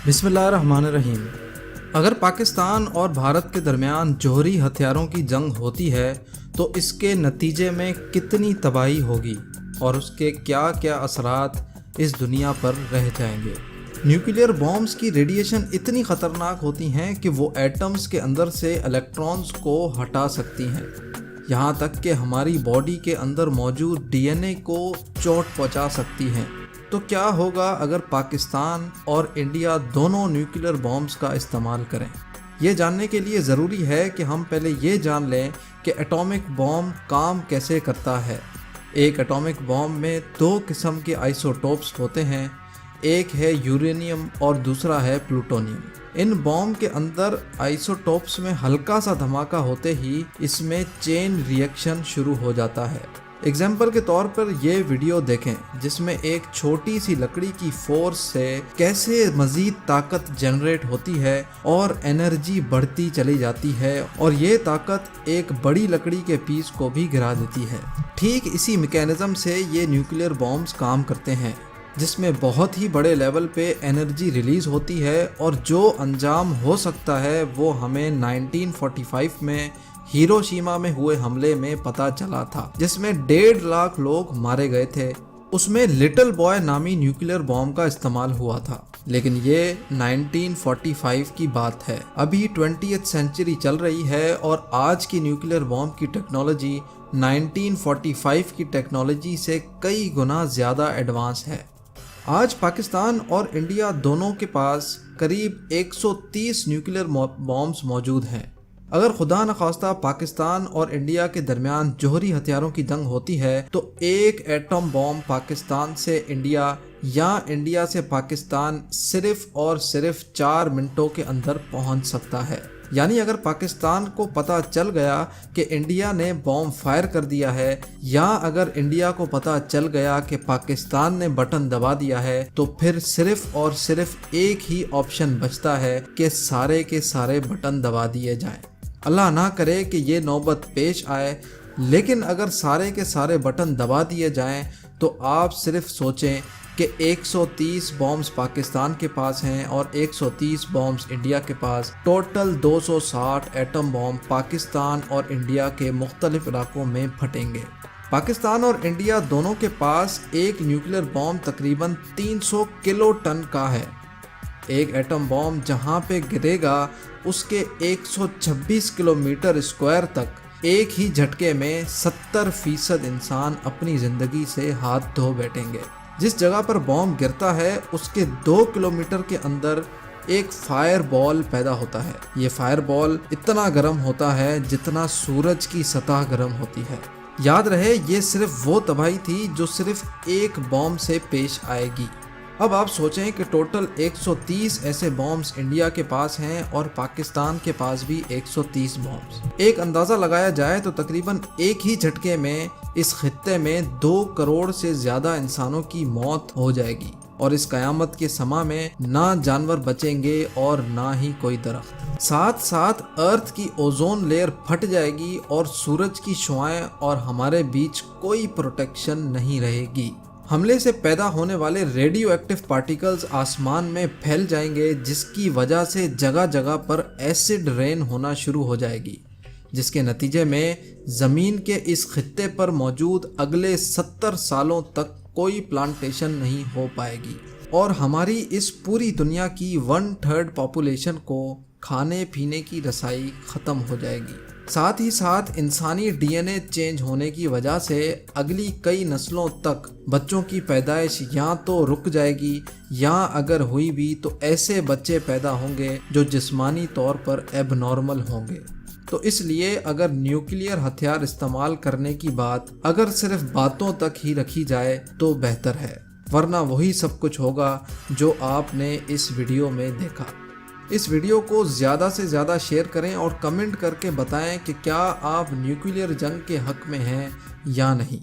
बिस्मिल्लाहिर्रहमानिर्रहीम। अगर पाकिस्तान और भारत के दरमियान जौहरी हथियारों की जंग होती है तो इसके नतीजे में कितनी तबाही होगी और उसके क्या क्या असरात इस दुनिया पर रह जाएंगे। न्यूक्लियर बॉम्ब्स की रेडिएशन इतनी ख़तरनाक होती हैं कि वो एटम्स के अंदर से इलेक्ट्रॉन्स को हटा सकती हैं, यहाँ तक कि हमारी बॉडी के अंदर मौजूद डीएनए को चोट पहुँचा सकती हैं। तो क्या होगा अगर पाकिस्तान और इंडिया दोनों न्यूक्लियर बॉम्ब्स का इस्तेमाल करें? ये जानने के लिए ज़रूरी है कि हम पहले ये जान लें कि एटॉमिक बॉम्ब काम कैसे करता है। एक एटॉमिक बॉम्ब में दो किस्म के आइसोटोप्स होते हैं, एक है यूरेनियम और दूसरा है प्लूटोनियम। इन बॉम्ब के अंदर आइसोटोप्स में हल्का सा धमाका होते ही इसमें चेन रिएक्शन शुरू हो जाता है। एग्जाम्पल के तौर पर ये वीडियो देखें जिसमें एक छोटी सी लकड़ी की फोर्स से कैसे मज़ीद ताकत जनरेट होती है और एनर्जी बढ़ती चली जाती है और ये ताकत एक बड़ी लकड़ी के पीस को भी गिरा देती है। ठीक इसी मैकेनिज़्म से ये न्यूक्लियर बॉम्ब्स काम करते हैं, जिसमें बहुत ही बड़े लेवल पे एनर्जी रिलीज़ होती है और जो अंजाम हो सकता है वो हमें 1945 में हिरोशिमा में हुए हमले में पता चला था, जिसमें 1.5 लाख लोग मारे गए थे। उसमें लिटिल बॉय नामी न्यूक्लियर बॉम्ब का इस्तेमाल हुआ था, लेकिन ये 1945 की बात है। अभी 20th सेंचुरी चल रही है और आज की न्यूक्लियर बॉम्ब की टेक्नोलॉजी 1945 की टेक्नोलॉजी से कई गुना ज़्यादा एडवांस है। आज पाकिस्तान और इंडिया दोनों के पास करीब 130 न्यूक्लियर बॉम्ब्स मौजूद हैं। अगर खुदा न खास्ता पाकिस्तान और इंडिया के दरमियान जौहरी हथियारों की जंग होती है तो एक एटम बॉम्ब पाकिस्तान से इंडिया या इंडिया से पाकिस्तान सिर्फ और सिर्फ 4 मिनटों के अंदर पहुंच सकता है। यानी अगर पाकिस्तान को पता चल गया कि इंडिया ने बॉम्ब फायर कर दिया है या अगर इंडिया को पता चल गया कि पाकिस्तान ने बटन दबा दिया है तो फिर सिर्फ और सिर्फ एक ही ऑप्शन बचता है कि सारे के सारे बटन दबा दिए जाएं। अल्लाह ना करे कि ये नौबत पेश आए, लेकिन अगर सारे के सारे बटन दबा दिए जाएं तो आप सिर्फ सोचें कि 130 बॉम्ब्स पाकिस्तान के पास हैं और 130 बॉम्ब्स इंडिया के पास, टोटल 260 एटम बॉम्ब पाकिस्तान और इंडिया के मुख्तलिफ इलाकों में फटेंगे। पाकिस्तान और इंडिया दोनों के पास एक न्यूक्लियर बॉम्ब तकरीबन 300 किलो टन का है। एक एटम बॉम्ब जहां पे गिरेगा उसके 126 किलोमीटर स्क्वायर तक एक ही झटके में 70% इंसान अपनी ज़िंदगी से हाथ धो बैठेंगे। जिस जगह पर बॉम्ब गिरता है उसके 2 किलोमीटर के अंदर एक फायर बॉल पैदा होता है। ये फायर बॉल इतना गर्म होता है जितना सूरज की सतह गर्म होती है। याद रहे ये सिर्फ वो तबाही थी जो सिर्फ एक बॉम्ब से पेश आएगी। अब आप सोचें कि टोटल 130 ऐसे बॉम्ब्स इंडिया के पास हैं और पाकिस्तान के पास भी 130 बॉम्ब्स। एक अंदाज़ा लगाया जाए तो तकरीबन एक ही झटके में इस खित्ते में 2 करोड़ से ज़्यादा इंसानों की मौत हो जाएगी और इस क़यामत के समा में ना जानवर बचेंगे और ना ही कोई दरख्त। साथ साथ अर्थ की ओजोन लेयर फट जाएगी और सूरज की शुआएं और हमारे बीच कोई प्रोटेक्शन नहीं रहेगी। हमले से पैदा होने वाले रेडियो एक्टिव पार्टिकल्स आसमान में फैल जाएंगे, जिसकी वजह से जगह जगह पर एसिड रेन होना शुरू हो जाएगी, जिसके नतीजे में ज़मीन के इस खित्ते पर मौजूद अगले 70 सालों तक कोई प्लांटेशन नहीं हो पाएगी और हमारी इस पूरी दुनिया की 1/3 पॉपुलेशन को खाने पीने की रसाई ख़त्म हो जाएगी। साथ ही साथ इंसानी डीएनए चेंज होने की वजह से अगली कई नस्लों तक बच्चों की पैदाइश या तो रुक जाएगी या अगर हुई भी तो ऐसे बच्चे पैदा होंगे जो जिस्मानी तौर पर एबनॉर्मल होंगे। तो इसलिए अगर न्यूक्लियर हथियार इस्तेमाल करने की बात अगर सिर्फ बातों तक ही रखी जाए तो बेहतर है, वरना वही सब कुछ होगा जो आपने इस वीडियो में देखा। इस वीडियो को ज़्यादा से ज़्यादा शेयर करें और कमेंट करके बताएं कि क्या आप न्यूक्लियर जंग के हक़ में हैं या नहीं।